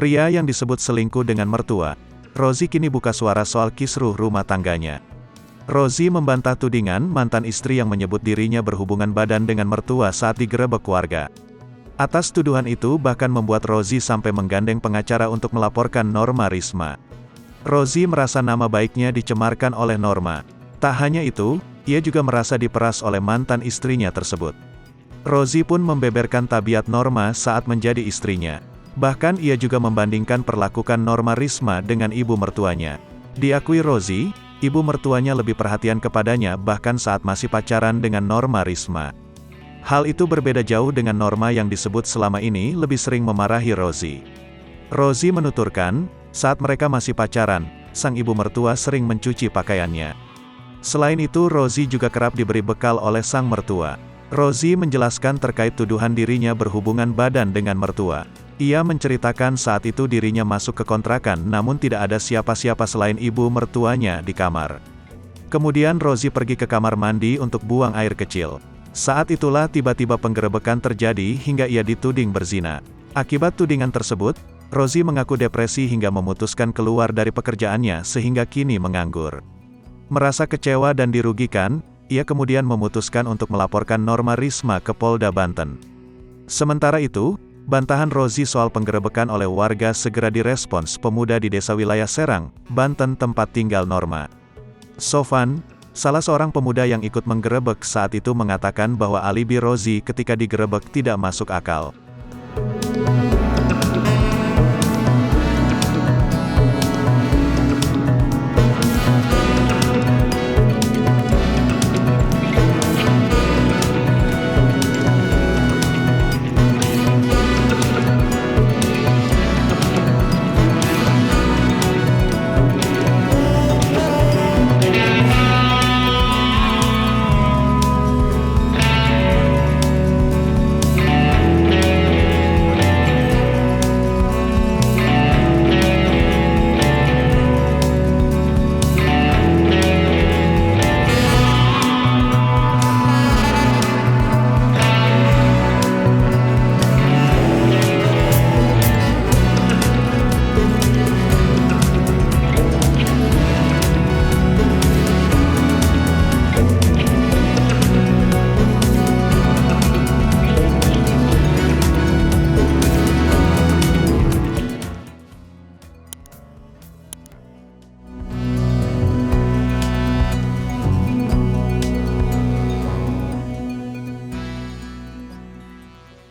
Pria yang disebut selingkuh dengan mertua, Rozi kini buka suara soal kisruh rumah tangganya. Rozi membantah tudingan mantan istri yang menyebut dirinya berhubungan badan dengan mertua saat digerebek warga. Atas tuduhan itu bahkan membuat Rozi sampai menggandeng pengacara untuk melaporkan Norma Risma. Rozi merasa nama baiknya dicemarkan oleh Norma. Tak hanya itu, ia juga merasa diperas oleh mantan istrinya tersebut. Rozi pun membeberkan tabiat Norma saat menjadi istrinya. Bahkan ia juga membandingkan perlakukan Norma Risma dengan ibu mertuanya. Diakui Rozi, ibu mertuanya lebih perhatian kepadanya bahkan saat masih pacaran dengan Norma Risma. Hal itu berbeda jauh dengan Norma yang disebut selama ini lebih sering memarahi Rozi. Rozi menuturkan, saat mereka masih pacaran, sang ibu mertua sering mencuci pakaiannya. Selain itu Rozi juga kerap diberi bekal oleh sang mertua. Rozi menjelaskan terkait tuduhan dirinya berhubungan badan dengan mertua. Ia menceritakan saat itu dirinya masuk ke kontrakan namun tidak ada siapa-siapa selain ibu mertuanya di kamar. Kemudian Rozi pergi ke kamar mandi untuk buang air kecil. Saat itulah tiba-tiba penggerebekan terjadi hingga ia dituding berzina. Akibat tudingan tersebut, Rozi mengaku depresi hingga memutuskan keluar dari pekerjaannya sehingga kini menganggur. Merasa kecewa dan dirugikan, ia kemudian memutuskan untuk melaporkan Norma Risma ke Polda Banten. Sementara itu, bantahan Rozi soal penggerebekan oleh warga segera direspons pemuda di desa wilayah Serang, Banten tempat tinggal Norma. Sofan, salah seorang pemuda yang ikut menggerebek saat itu mengatakan bahwa alibi Rozi ketika digerebek tidak masuk akal.